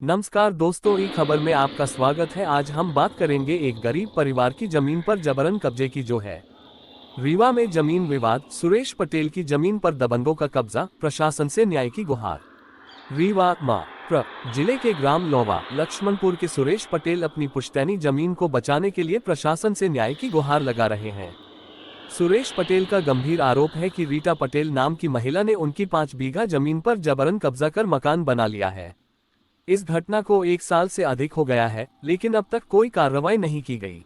नमस्कार दोस्तों, ई खबर में आपका स्वागत है। आज हम बात करेंगे एक गरीब परिवार की जमीन पर जबरन कब्जे की जो है। रीवा में जमीन विवाद, सुरेश पटेल की जमीन पर दबंगों का कब्जा, प्रशासन से न्याय की गुहार। रीवा जिले के ग्राम लोवा लक्ष्मणपुर के सुरेश पटेल अपनी पुश्तैनी जमीन को बचाने के लिए प्रशासन से न्याय की गुहार लगा रहे हैं। सुरेश पटेल का गंभीर आरोप है कि रीटा पटेल नाम की महिला ने उनकी 5 बीघा जमीन पर जबरन कब्जा कर मकान बना लिया है। इस घटना को 1 साल से अधिक हो गया है, लेकिन अब तक कोई कार्रवाई नहीं की गई।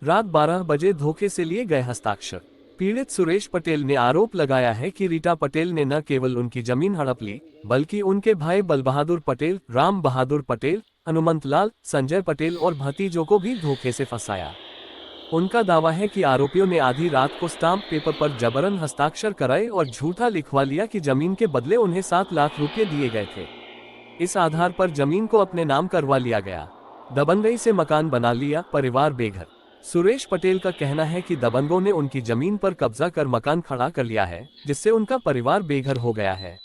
रात 12 बजे धोखे से लिए गए हस्ताक्षर। पीड़ित सुरेश पटेल ने आरोप लगाया है कि रीटा पटेल ने न केवल उनकी जमीन हड़प ली, बल्कि उनके भाई बलबहादुर पटेल, राम बहादुर पटेल, हनुमंत लाल, संजय पटेल और भतीजों को भी धोखे से फंसाया। उनका दावा है कि आरोपियों ने आधी रात को स्टाम्प पेपर पर जबरन हस्ताक्षर कराए और झूठा लिखवा लिया कि जमीन के बदले उन्हें 7 लाख रुपये दिए गए थे। इस आधार पर जमीन को अपने नाम करवा लिया गया। दबंगई से मकान बना लिया, परिवार बेघर। सुरेश पटेल का कहना है कि दबंगों ने उनकी जमीन पर कब्जा कर मकान खड़ा कर लिया है, जिससे उनका परिवार बेघर हो गया है।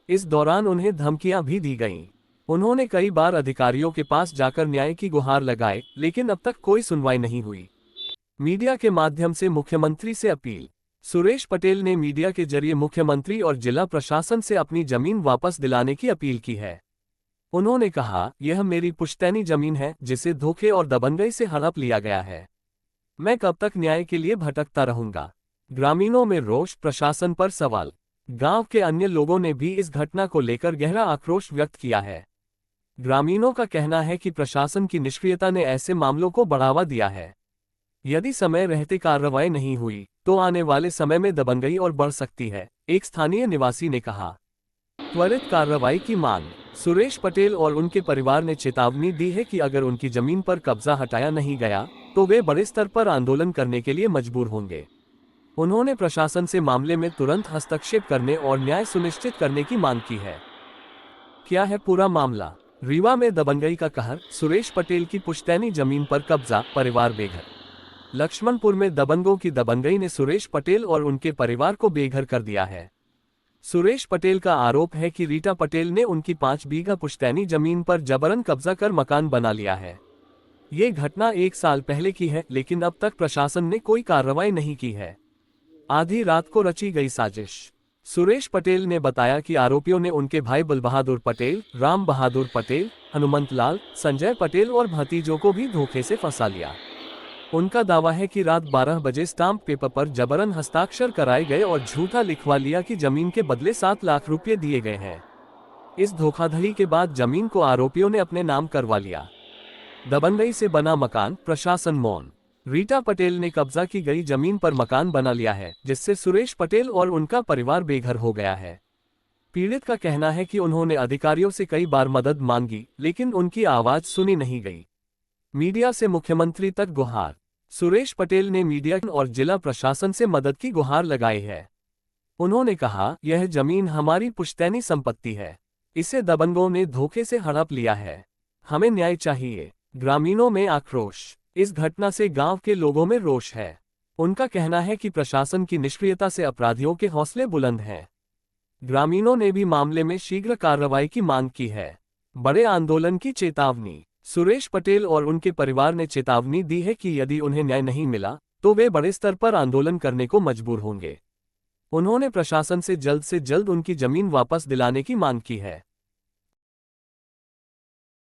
इस दौरान उन्हें धमकियां भी दी गईं। उन्होंने कई बार अधिकारियों के पास जाकर न्याय की गुहार लगाए, लेकिन अब तक कोई सुनवाई नहीं हुई। मीडिया के माध्यम से मुख्यमंत्री से अपील। सुरेश पटेल ने मीडिया के जरिए मुख्यमंत्री और जिला प्रशासन से अपनी जमीन वापस दिलाने की अपील की है। उन्होंने कहा, यह मेरी पुश्तैनी जमीन है जिसे धोखे और दबंगई से हड़प लिया गया है। मैं कब तक न्याय के लिए भटकता रहूंगा। ग्रामीणों में रोष, प्रशासन पर सवाल। गांव के अन्य लोगों ने भी इस घटना को लेकर गहरा आक्रोश व्यक्त किया है। ग्रामीणों का कहना है कि प्रशासन की निष्क्रियता ने ऐसे मामलों को बढ़ावा दिया है। यदि समय रहते कार्रवाई नहीं हुई तो आने वाले समय में दबंगई और बढ़ सकती है, एक स्थानीय निवासी ने कहा। त्वरित कार्रवाई की मांग। सुरेश पटेल और उनके परिवार ने चेतावनी दी है कि अगर उनकी जमीन पर कब्जा हटाया नहीं गया तो वे बड़े स्तर पर आंदोलन करने के लिए मजबूर होंगे। उन्होंने प्रशासन से मामले में तुरंत हस्तक्षेप करने और न्याय सुनिश्चित करने की मांग की है। क्या है पूरा मामला? रीवा में दबंगई का कहर, सुरेश पटेल की पुश्तैनी जमीन पर कब्जा, परिवार बेघर। लक्ष्मणपुर में दबंगों की दबंगई ने सुरेश पटेल और उनके परिवार को बेघर कर दिया है। सुरेश पटेल का आरोप है कि रीटा पटेल ने उनकी 5 बीघा पुश्तैनी जमीन पर जबरन कब्जा कर मकान बना लिया है। ये घटना 1 साल पहले की है, लेकिन अब तक प्रशासन ने कोई कार्रवाई नहीं की है। आधी रात को रची गई साजिश। सुरेश पटेल ने बताया कि आरोपियों ने उनके भाई बलबहादुर पटेल, राम बहादुर पटेल, हनुमंत लाल, संजय पटेल और भतीजों को भी धोखे से फंसा लिया। उनका दावा है कि रात 12 बजे स्टाम्प पेपर पर जबरन हस्ताक्षर कराए गए और झूठा लिखवा लिया कि जमीन के बदले 7 लाख रुपये दिए गए हैं। इस धोखाधड़ी के बाद जमीन को आरोपियों ने अपने नाम करवा लिया। दबंगई से बना मकान, प्रशासन मौन। रीटा पटेल ने कब्जा की गई जमीन पर मकान बना लिया है, जिससे सुरेश पटेल और उनका परिवार बेघर हो गया है। पीड़ित का कहना है कि उन्होंने अधिकारियों से कई बार मदद मांगी, लेकिन उनकी आवाज सुनी नहीं गई। मीडिया से मुख्यमंत्री तक गुहार। सुरेश पटेल ने मीडिया और जिला प्रशासन से मदद की गुहार लगाई है। उन्होंने कहा, यह जमीन हमारी पुश्तैनी संपत्ति है। इसे दबंगों ने धोखे से हड़प लिया है। हमें न्याय चाहिए। ग्रामीणों में आक्रोश। इस घटना से गांव के लोगों में रोष है। उनका कहना है कि प्रशासन की निष्क्रियता से अपराधियों के हौसले बुलंद हैं। ग्रामीणों ने भी मामले में शीघ्र कार्रवाई की मांग की है। बड़े आंदोलन की चेतावनी। सुरेश पटेल और उनके परिवार ने चेतावनी दी है कि यदि उन्हें न्याय नहीं मिला तो वे बड़े स्तर पर आंदोलन करने को मजबूर होंगे। उन्होंने प्रशासन से जल्द उनकी जमीन वापस दिलाने की मांग की है।